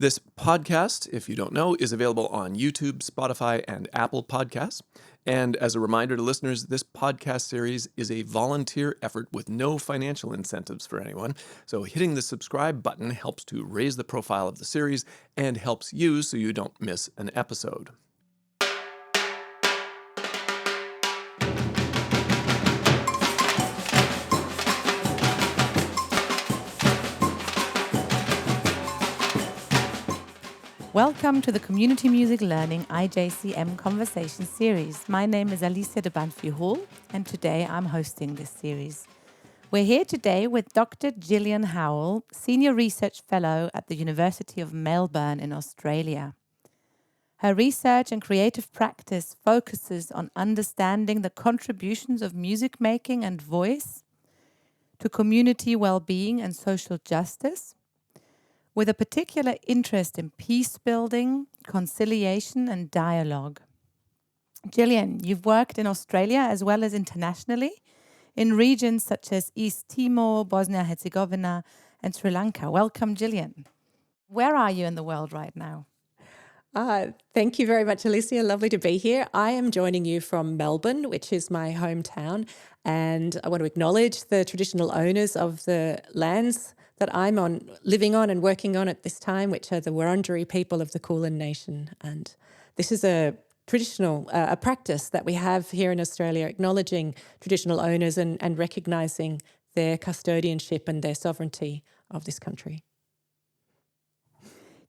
This podcast, if you don't know, is available on YouTube, Spotify, and Apple Podcasts. And as a reminder to listeners, this podcast series is a volunteer effort with no financial incentives for anyone. So hitting the subscribe button helps to raise the profile of the series and helps you so you don't miss an episode. Welcome to the Community Music Learning IJCM Conversation Series. My name is Alicia de Banfi-Hall, and today I'm hosting this series. We're here today with Dr. Gillian Howell, Senior Research Fellow at the University of Melbourne in Australia. Her research and creative practice focuses on understanding the contributions of music making and voice to community well-being and social justice, with a particular interest in peace building, conciliation, and dialogue. Gillian, you've worked in Australia as well as internationally in regions such as East Timor, Bosnia-Herzegovina, and Sri Lanka. Welcome, Gillian. Where are you in the world right now? Thank you very much, Alicia. Lovely to be here. I am joining you from Melbourne, which is my hometown, and I want to acknowledge the traditional owners of the lands that I'm living on and working on at this time, which are the Wurundjeri people of the Kulin Nation. And this is a traditional a practice that we have here in Australia, acknowledging traditional owners and recognising their custodianship and their sovereignty of this country.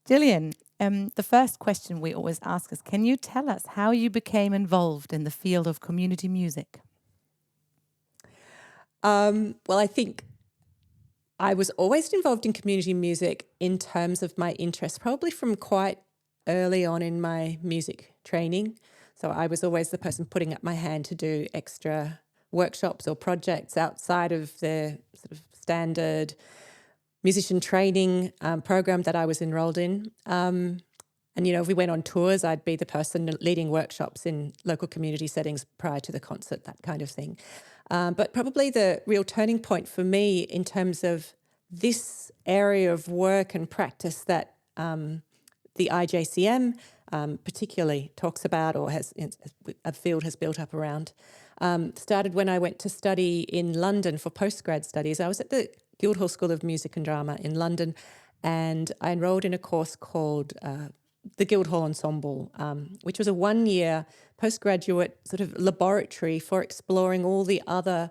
Gillian, the first question we always ask is, can you tell us how you became involved in the field of community music? Well, I think I was always involved in community music in terms of my interest, probably from quite early on in my music training. So I was always the person putting up my hand to do extra workshops or projects outside of the sort of standard musician training program that I was enrolled in. And, if we went on tours, I'd be the person leading workshops in local community settings prior to the concert, that kind of thing. But probably the real turning point for me in terms of this area of work and practice that the IJCM particularly talks about or a field has built up around, started when I went to study in London for postgrad studies. I was at the Guildhall School of Music and Drama in London, and I enrolled in a course called the Guildhall Ensemble, which was a one-year postgraduate sort of laboratory for exploring all the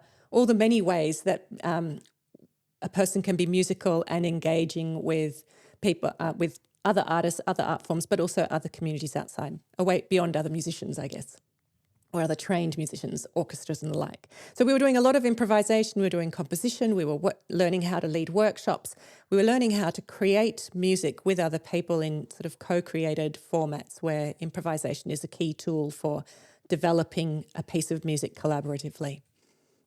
many ways that a person can be musical and engaging with people, with other artists, other art forms, but also other communities outside, away beyond other musicians, I guess, or other trained musicians, orchestras and the like. So we were doing a lot of improvisation, we were doing composition, we were learning how to lead workshops, we were learning how to create music with other people in sort of co-created formats where improvisation is a key tool for developing a piece of music collaboratively.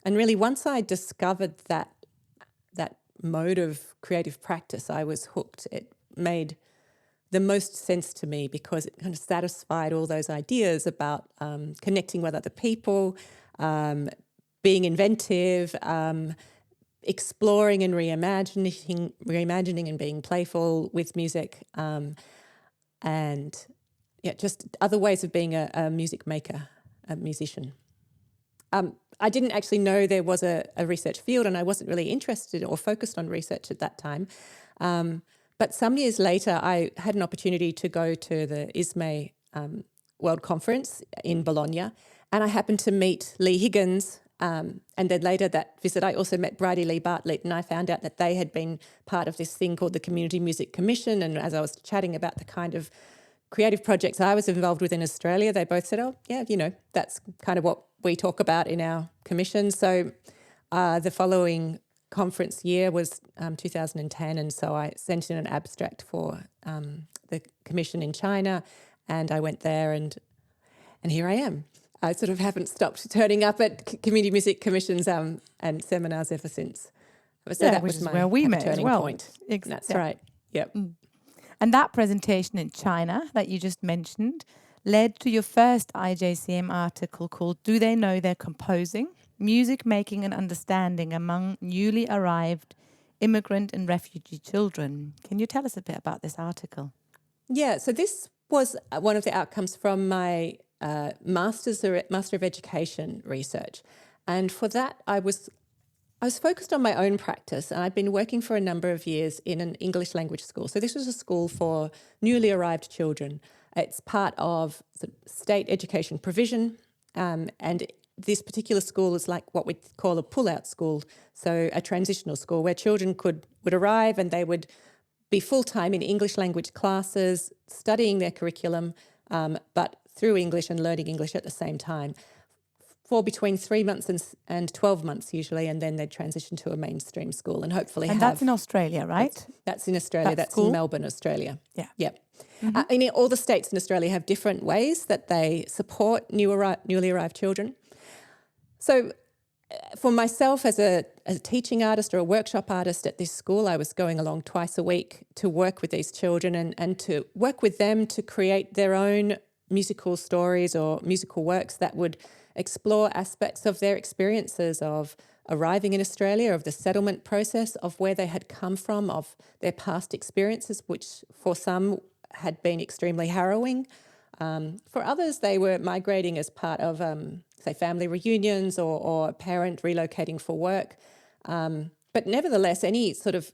And really, once I discovered that mode of creative practice, I was hooked. It made the most sense to me because it kind of satisfied all those ideas about connecting with other people, being inventive, exploring and reimagining and being playful with music, and just other ways of being a music maker, a musician. I didn't actually know there was a research field, and I wasn't really interested or focused on research at that time. But some years later, I had an opportunity to go to the ISME World Conference in Bologna, and I happened to meet Lee Higgins. And then later that visit, I also met Bridie Lee Bartlett, and I found out that they had been part of this thing called the Community Music Commission. And as I was chatting about the kind of creative projects I was involved with in Australia, they both said, oh, yeah, that's kind of what we talk about in our commission. So the following conference year was 2010, and so I sent in an abstract for the commission in China, and I went there, and here I am. I sort of haven't stopped turning up at community music commissions and seminars ever since. So that was where we met turning as well. point. That's right. Yep. And that presentation in China that you just mentioned led to your first IJCM article called "Do They Know They're Composing? Music Making and Understanding Among Newly Arrived Immigrant and Refugee Children." Can you tell us a bit about this article? Yeah, so this was one of the outcomes from my Master of Education research. And for that, I was focused on my own practice, and I'd been working for a number of years in an English language school. So this was a school for newly arrived children. It's part of state education provision, and this particular school is like what we call a pull-out school, so a transitional school where children would arrive and they would be full-time in English language classes, studying their curriculum, but through English and learning English at the same time for between 3 months and 12 months usually, and then they'd transition to a mainstream school and hopefully And that's in Australia, right? That's in Australia. That's in Melbourne, Australia. Yeah. Yep. All the states in Australia have different ways that they support newly arrived children. So for myself as a teaching artist or a workshop artist at this school, I was going along twice a week to work with these children and to work with them to create their own musical stories or musical works that would explore aspects of their experiences of arriving in Australia, of the settlement process, of where they had come from, of their past experiences, which for some had been extremely harrowing. For others, they were migrating as part of, say, family reunions or a parent relocating for work. But nevertheless, any sort of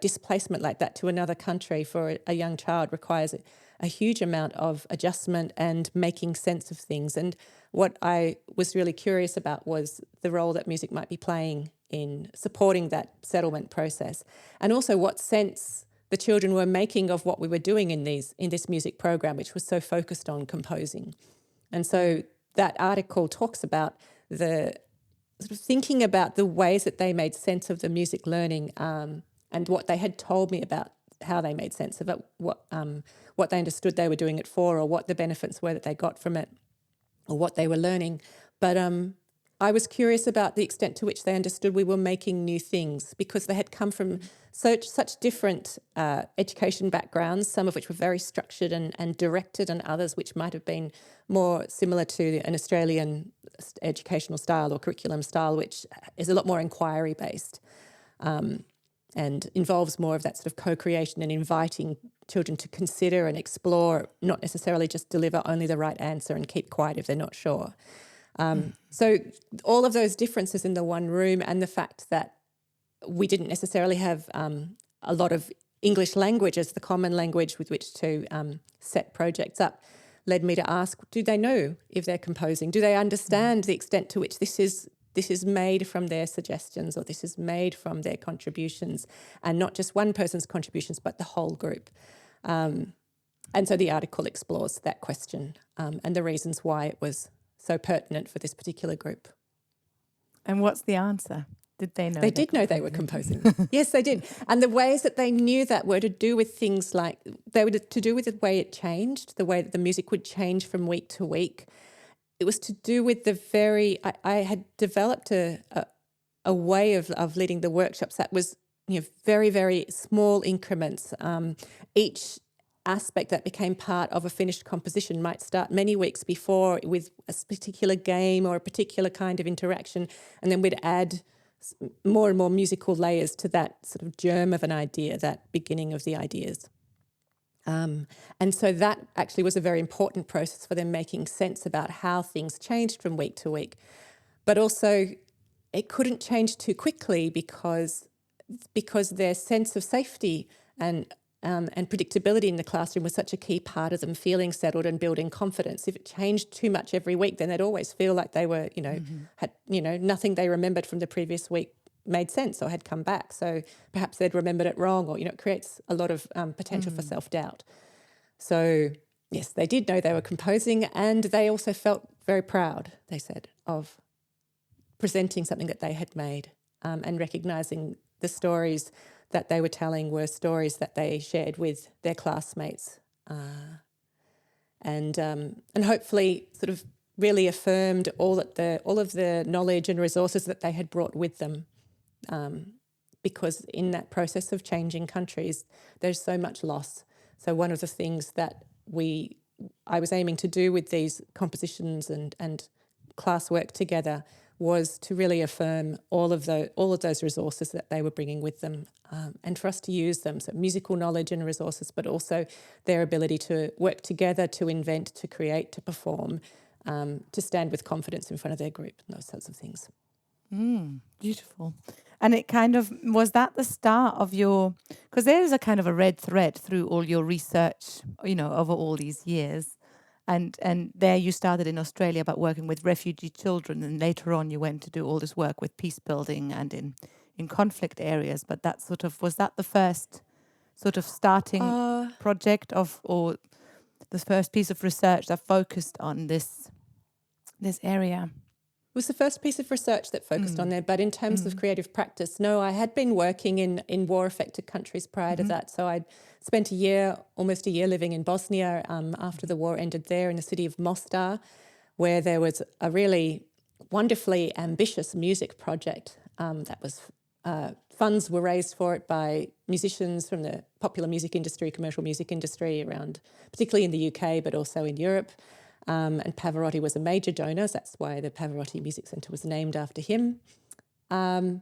displacement like that to another country for a young child requires a huge amount of adjustment and making sense of things. And what I was really curious about was the role that music might be playing in supporting that settlement process, and also what sense the children were making of what we were doing in this music program, which was so focused on composing. And so that article talks about the sort of thinking about the ways that they made sense of the music learning, and what they had told me about how they made sense of it, what they understood they were doing it for, or what the benefits were that they got from it, or what they were learning. But I was curious about the extent to which they understood we were making new things, because they had come from such different education backgrounds, some of which were very structured and directed, and others which might have been more similar to an Australian educational style or curriculum style, which is a lot more inquiry-based. And involves more of that sort of co-creation and inviting children to consider and explore, not necessarily just deliver only the right answer and keep quiet if they're not sure. So all of those differences in the one room, and the fact that we didn't necessarily have a lot of English language as the common language with which to set projects up, led me to ask, do they know if they're composing? Do they understand the extent to which this is made from their suggestions, or this is made from their contributions, and not just one person's contributions, but the whole group? And so the article explores that question and the reasons why it was so pertinent for this particular group. And what's the answer? Did they know? They did know they were composing. Yes, they did. And the ways that they knew that were to do with things like, they were to do with the way it changed, the way that the music would change from week to week. It was to do with I had developed a way of leading the workshops that was, very, very small increments. Each aspect that became part of a finished composition might start many weeks before with a particular game or a particular kind of interaction, and then we'd add more and more musical layers to that sort of germ of an idea, that beginning of the ideas. And so that actually was a very important process for them, making sense about how things changed from week to week. But also it couldn't change too quickly because their sense of safety and predictability in the classroom was such a key part of them feeling settled and building confidence. If it changed too much every week, then they'd always feel like they were, had, nothing they remembered from the previous week made sense or had come back. So perhaps they'd remembered it wrong, or, it creates a lot of potential for self-doubt. So yes, they did know they were composing, and they also felt very proud, they said, of presenting something that they had made, and recognising the stories that they were telling were stories that they shared with their classmates, and hopefully sort of really affirmed all of the knowledge and resources that they had brought with them, because in that process of changing countries, there's so much loss. So one of the things that I was aiming to do with these compositions and classwork together was to really affirm all of those resources that they were bringing with them, and for us to use them. So musical knowledge and resources, but also their ability to work together, to invent, to create, to perform, to stand with confidence in front of their group, and those sorts of things. Beautiful. And it kind of, was that the start of your, because there is a kind of a red thread through all your research, over all these years. And there you started in Australia about working with refugee children, and later on you went to do all this work with peace building and in conflict areas. But that sort of, was that the first sort of starting project or the first piece of research that focused on this area? It was the first piece of research that focused on there, but in terms of creative practice, no, I had been working in war-affected countries prior to that. So I'd spent almost a year living in Bosnia after the war ended there in the city of Mostar, where there was a really wonderfully ambitious music project that was funds were raised for it by musicians from the popular music industry, commercial music industry around, particularly in the UK, but also in Europe. And Pavarotti was a major donor, so that's why the Pavarotti Music Centre was named after him. So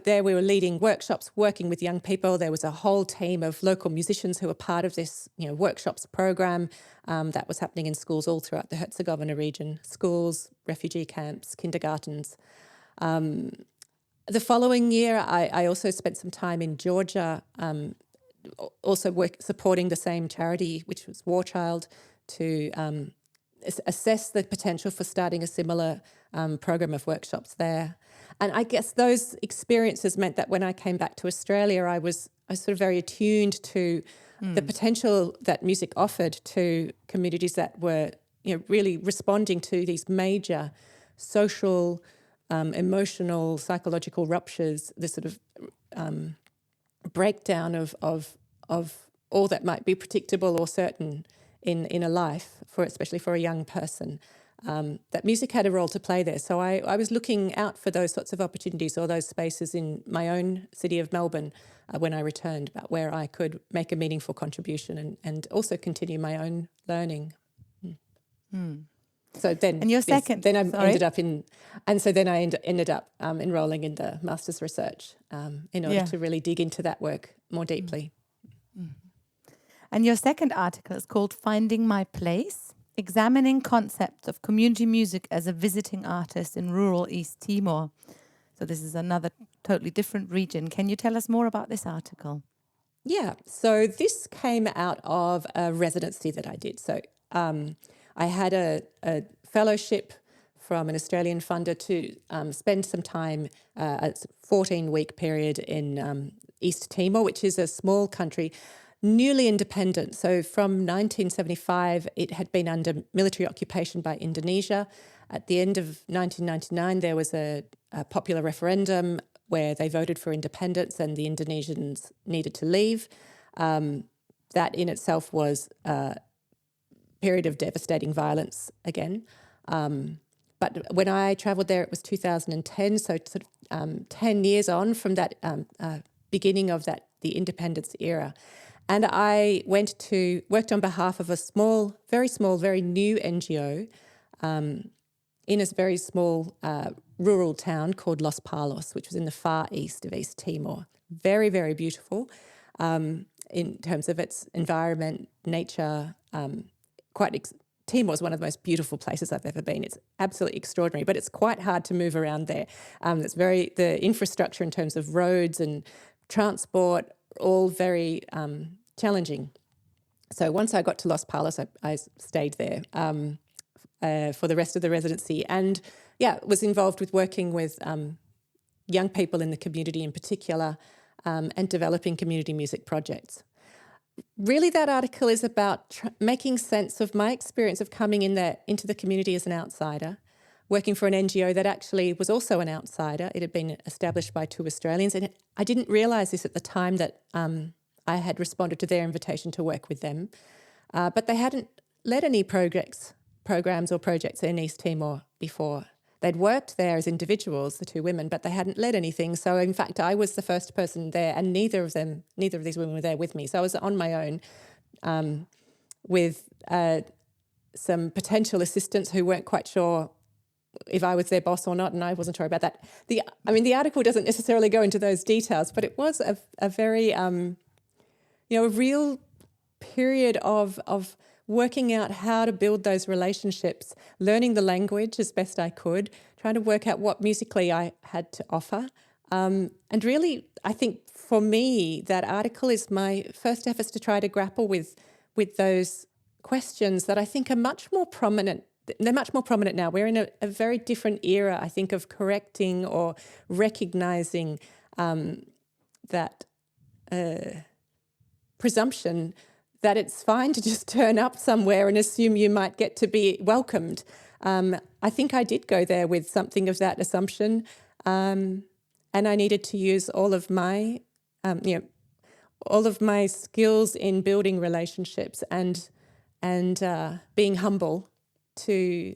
there we were leading workshops, working with young people. There was a whole team of local musicians who were part of this, workshops program that was happening in schools all throughout the Herzegovina region, schools, refugee camps, kindergartens. The following year, I also spent some time in Georgia, also supporting the same charity, which was War Child, to assess the potential for starting a similar program of workshops there. And I guess those experiences meant that when I came back to Australia, I was sort of very attuned to the potential that music offered to communities that were, really responding to these major social, emotional, psychological ruptures, the sort of breakdown of all that might be predictable or certain in a life, especially for a young person, that music had a role to play there. So I was looking out for those sorts of opportunities or those spaces in my own city of Melbourne when I returned, about where I could make a meaningful contribution and also continue my own learning. So then, and your second, then I sorry? ended up ended up enrolling in the master's research in order to really dig into that work more deeply. And your second article is called "Finding My Place: Examining Concepts of Community Music as a Visiting Artist in Rural East Timor." So this is another totally different region. Can you tell us more about this article? Yeah, so this came out of a residency that I did. So I had a fellowship from an Australian funder to spend some time, a 14-week period in East Timor, which is a small country, newly independent. So from 1975, it had been under military occupation by Indonesia. At the end of 1999, there was a popular referendum where they voted for independence and the Indonesians needed to leave. That in itself was a period of devastating violence again. But when I travelled there, it was 2010, so sort of 10 years on from that beginning of the independence era. And I worked on behalf of a very new NGO in a very small rural town called Los Palos, which was in the far east of East Timor. Very, very beautiful in terms of its environment, nature. Timor is one of the most beautiful places I've ever been. It's absolutely extraordinary, but it's quite hard to move around there. The infrastructure in terms of roads and transport, all very challenging. So once I got to Los Palos, I stayed there for the rest of the residency, and was involved with working with young people in the community in particular, and developing community music projects. Really, that article is about making sense of my experience of coming into the community as an outsider, working for an NGO that actually was also an outsider. It had been established by two Australians, and I didn't realise this at the time that I had responded to their invitation to work with them. But they hadn't led any programs or projects in East Timor before. They'd worked there as individuals, the two women, but they hadn't led anything. So in fact, I was the first person there, and neither of these women were there with me. So I was on my own with some potential assistants who weren't quite sure if I was their boss or not, and I wasn't sure about that. The article doesn't necessarily go into those details, but it was a very, a real period of working out how to build those relationships, learning the language as best I could, trying to work out what musically I had to offer. And really, I think for me, that article is my first efforts to try to grapple with those questions that I think are much more prominent. They're much more prominent now. We're in a very different era, I think, of correcting or recognising that presumption that it's fine to just turn up somewhere and assume you might get to be welcomed. I think I did go there with something of that assumption, and I needed to use all of my, skills in building relationships and being humble to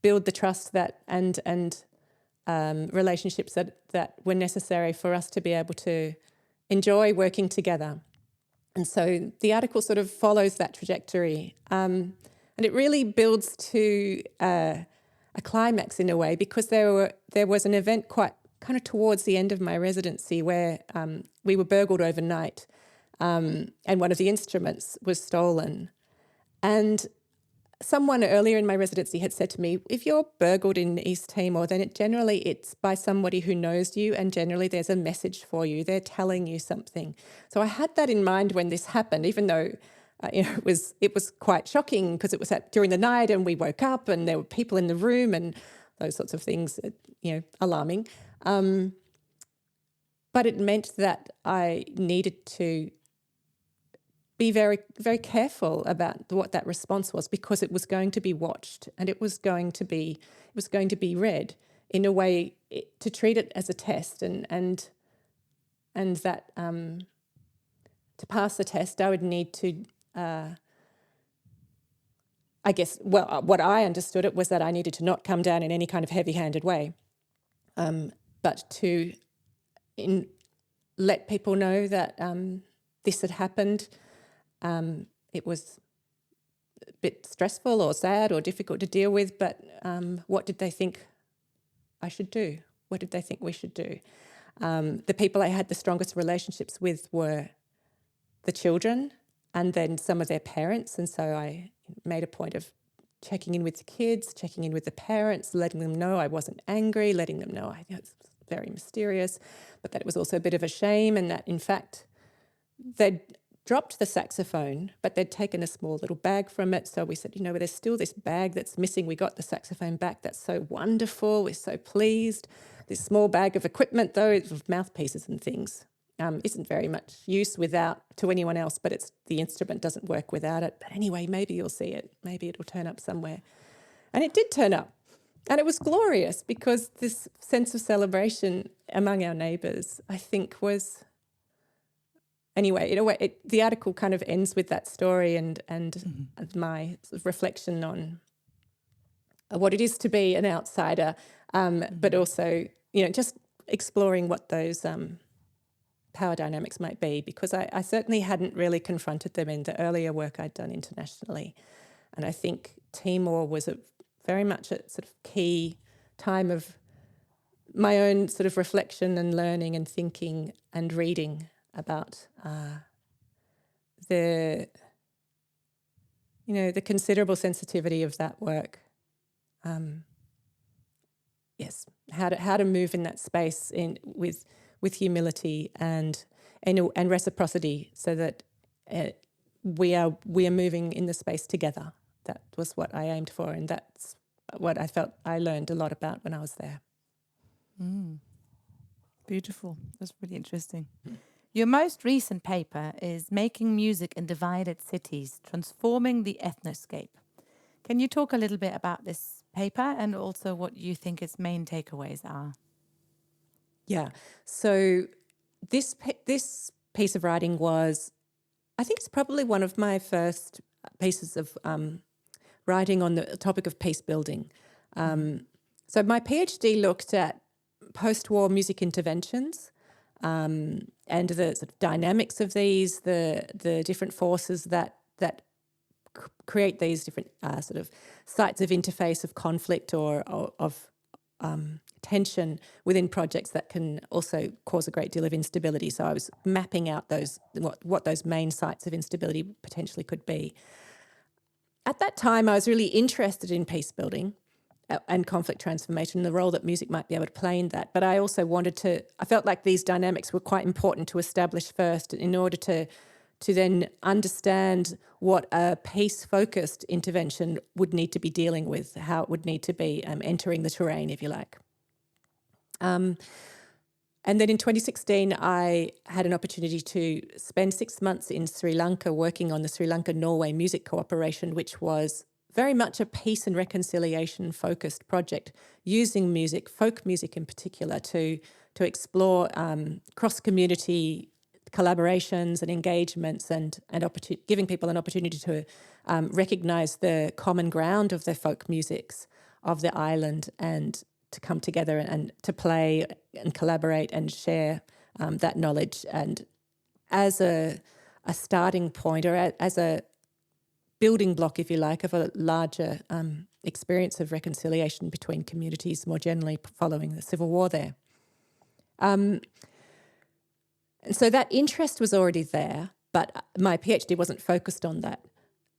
build the trust that and relationships that were necessary for us to be able to enjoy working together. And so the article sort of follows that trajectory, and it really builds to a climax in a way, because there was an event quite kind of towards the end of my residency where we were burgled overnight, and one of the instruments was stolen. And someone earlier in my residency had said to me, if you're burgled in East Timor, then it's by somebody who knows you, and generally there's a message for you. They're telling you something. So I had that in mind when this happened, even though it was quite shocking because it was during the night and we woke up and there were people in the room and those sorts of things, alarming. But it meant that I needed to be very, very careful about what that response was, because it was going to be watched and it was going to be read in a way to treat it as a test, and that to pass the test I would need to what I understood it was that I needed to not come down in any kind of heavy-handed way, but to let people know that this had happened. It was a bit stressful or sad or difficult to deal with, but what did they think I should do? What did they think we should do? The people I had the strongest relationships with were the children and then some of their parents. And so I made a point of checking in with the kids, checking in with the parents, letting them know I wasn't angry, letting them know it's very mysterious, but that it was also a bit of a shame, and that in fact they'd dropped the saxophone, but they'd taken a small little bag from it. So we said, there's still this bag that's missing. We got the saxophone back. That's so wonderful. We're so pleased. This small bag of equipment, though, of mouthpieces and things, isn't very much use to anyone else, but the instrument doesn't work without it. But anyway, maybe you'll see it. Maybe it'll turn up somewhere. And it did turn up. And it was glorious, because this sense of celebration among our neighbours, I think, was... Anyway, in a way, the article kind of ends with that story and my sort of reflection on what it is to be an outsider, but also, just exploring what those power dynamics might be, because I certainly hadn't really confronted them in the earlier work I'd done internationally. And I think Timor was very much a sort of key time of my own sort of reflection and learning and thinking and reading about the considerable sensitivity of that work. Yes, how to move in that space with humility and reciprocity, so that we are moving in the space together. That was what I aimed for, and that's what I felt I learned a lot about when I was there. Beautiful. That's really interesting. Your most recent paper is Making Music in Divided Cities, Transforming the Ethnoscape. Can you talk a little bit about this paper and also what you think its main takeaways are? Yeah. So this piece of writing was, I think it's probably one of my first pieces of writing on the topic of peace building. So my PhD looked at post-war music interventions, and the sort of dynamics of these, the different forces that create these different sort of sites of interface of conflict or of tension within projects that can also cause a great deal of instability. So I was mapping out what those main sites of instability potentially could be. At that time, I was really interested in peace building and conflict transformation, the role that music might be able to play in that. But I also I felt like these dynamics were quite important to establish first in order to then understand what a peace-focused intervention would need to be dealing with, how it would need to be entering the terrain, if you like. And then in 2016, I had an opportunity to spend 6 months in Sri Lanka working on the Sri Lanka-Norway Music Cooperation, which was very much a peace and reconciliation-focused project, using music, folk music in particular, to explore cross-community collaborations and engagements and giving people an opportunity to recognise the common ground of their folk musics of the island and to come together and to play and collaborate and share that knowledge. And as a starting point, or as a building block, if you like, of a larger experience of reconciliation between communities more generally following the civil war there. And so that interest was already there, but my PhD wasn't focused on that.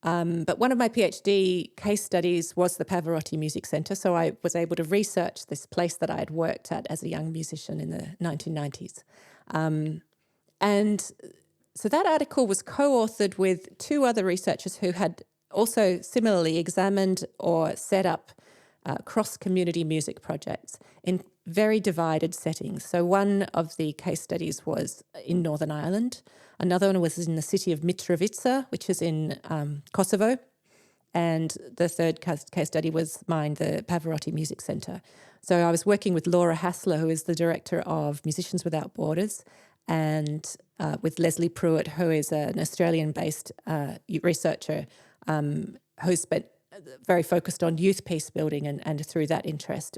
But one of my PhD case studies was the Pavarotti Music Centre, so I was able to research this place that I had worked at as a young musician in the 1990s. And so that article was co-authored with 2 other researchers who had also similarly examined or set up cross-community music projects in very divided settings. So one of the case studies was in Northern Ireland. Another one was in the city of Mitrovica, which is in Kosovo. And the third case study was mine, the Pavarotti Music Centre. So I was working with Laura Hassler, who is the director of Musicians Without Borders, and with Leslie Pruitt, who is an Australian-based researcher who's been very focused on youth peace building and through that interest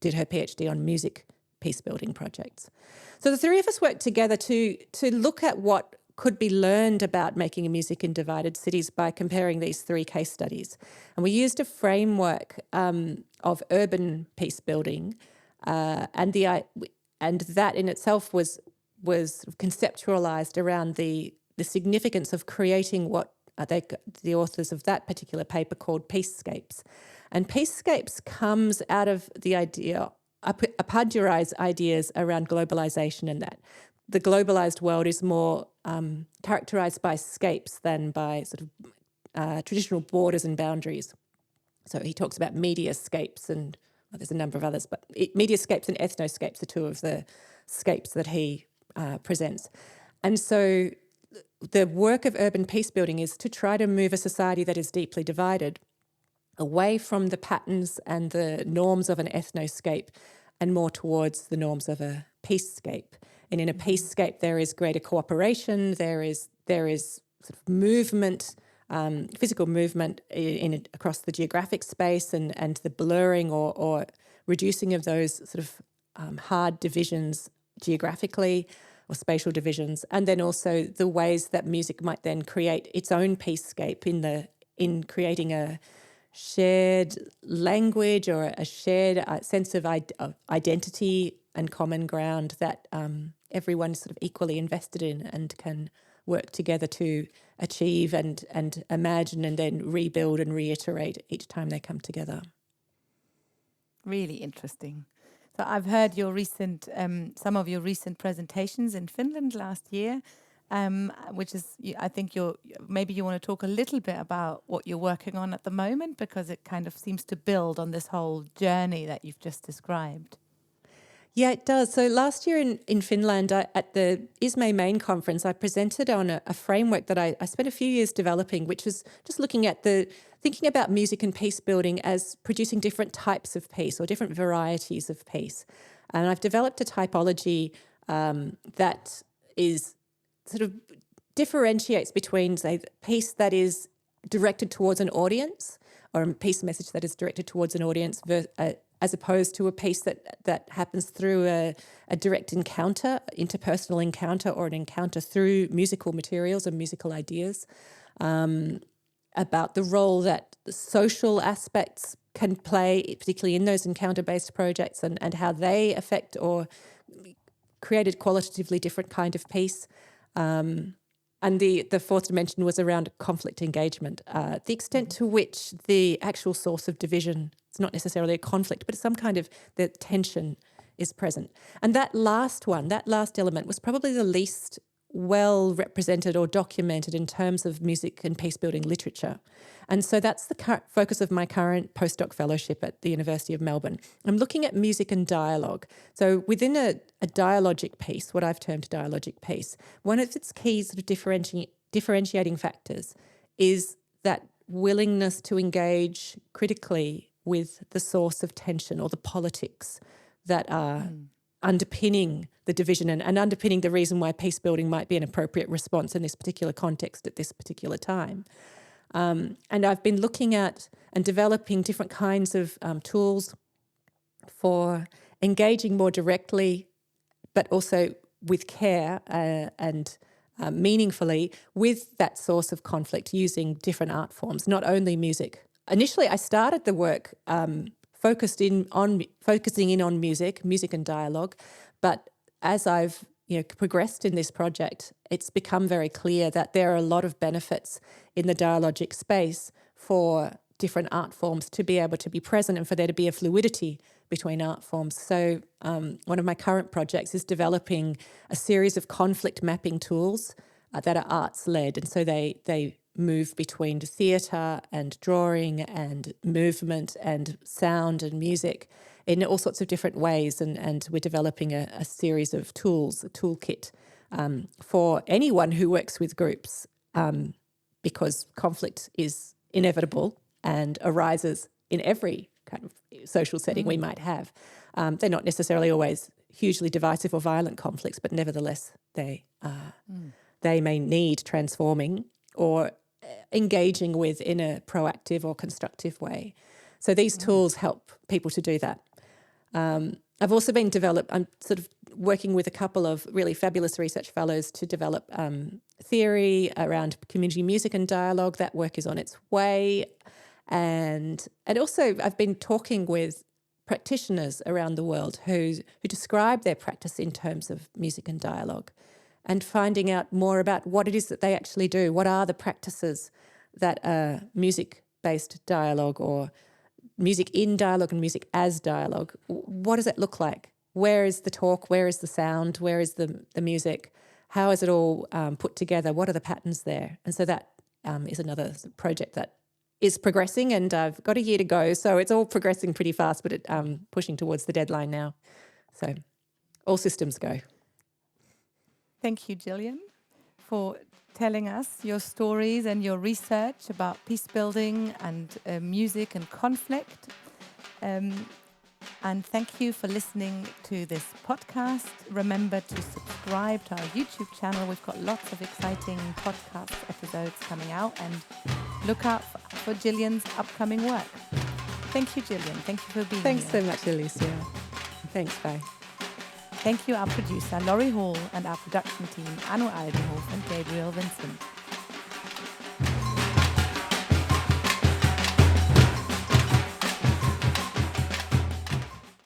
did her PhD on music peace building projects. So the 3 of us worked together to look at what could be learned about making music in divided cities by comparing these 3 case studies. And we used a framework of urban peace building, and that in itself was conceptualized around the significance of creating what the authors of that particular paper called peacescapes. And peacescapes comes out of the idea, Apadurai's ideas around globalization, and that the globalized world is more characterized by scapes than by sort of traditional borders and boundaries. So he talks about mediascapes and there's a number of others, but mediascapes and ethnoscapes are 2 of the scapes that he presents. And so the work of urban peace building is to try to move a society that is deeply divided away from the patterns and the norms of an ethnoscape and more towards the norms of a peacescape. And in a peacescape, there is greater cooperation, there is sort of movement, physical movement across the geographic space and the blurring or reducing of those sort of hard divisions geographically or spatial divisions, and then also the ways that music might then create its own peacescape in creating a shared language or a shared sense of identity and common ground that everyone is sort of equally invested in and can work together to achieve and imagine and then rebuild and reiterate each time they come together. Really interesting. So I've heard some of your recent presentations in Finland last year, which is, I think maybe you want to talk a little bit about what you're working on at the moment, because it kind of seems to build on this whole journey that you've just described. Yeah, it does. So last year in Finland, at the ISME main conference, I presented on a framework that I spent a few years developing, which was just looking at thinking about music and peace building as producing different types of peace or different varieties of peace. And I've developed a typology that is sort of differentiates between, say, peace that is directed towards an audience or a peace message that is directed towards an audience as opposed to a piece that happens through a direct encounter, interpersonal encounter, or an encounter through musical materials and musical ideas. about the role that the social aspects can play, particularly in those encounter-based projects, and how they affect or create a qualitatively different kind of peace. And the fourth dimension was around conflict engagement, the extent to which the actual source of division, it's not necessarily a conflict, but some kind of the tension is present. And that last element was probably the least well represented or documented in terms of music and peace building literature. And so that's the focus of my current postdoc fellowship at the University of Melbourne. I'm looking at music and dialogue. So within a dialogic piece, what I've termed dialogic piece, one of its key sort of differentiating factors is that willingness to engage critically with the source of tension or the politics that are underpinning the division and underpinning the reason why peace building might be an appropriate response in this particular context at this particular time. And I've been looking at and developing different kinds of tools for engaging more directly, but also with care and meaningfully with that source of conflict using different art forms, not only music. Initially, I started the work focusing in on music and dialogue, but as I've progressed in this project, it's become very clear that there are a lot of benefits in the dialogic space for different art forms to be able to be present and for there to be a fluidity between art forms. So one of my current projects is developing a series of conflict mapping tools that are arts-led, and so they move between theatre and drawing and movement and sound and music in all sorts of different ways. And we're developing a series of tools, a toolkit for anyone who works with groups, because conflict is inevitable and arises in every kind of social setting we might have. They're not necessarily always hugely divisive or violent conflicts, but nevertheless they may need transforming or engaging with in a proactive or constructive way. So these tools help people to do that. I've also I'm sort of working with a couple of really fabulous research fellows to develop theory around community music and dialogue. That work is on its way. And also I've been talking with practitioners around the world who describe their practice in terms of music and dialogue, and finding out more about what it is that they actually do. What are the practices that are music-based dialogue or music in dialogue and music as dialogue? What does it look like? Where is the talk? Where is the sound? Where is the music? How is it all put together? What are the patterns there? And so that is another project that is progressing, and I've got a year to go. So it's all progressing pretty fast, but pushing towards the deadline now. So all systems go. Thank you, Gillian, for telling us your stories and your research about peace building and music and conflict. And thank you for listening to this podcast. Remember to subscribe to our YouTube channel. We've got lots of exciting podcast episodes coming out, and look out for Gillian's upcoming work. Thank you, Gillian. Thank you for being here. Thanks so much, Alicia. Thanks, bye. Thank you, our producer, Laurie Hall, and our production team, Anu Aldenhof and Gabriel Vincent.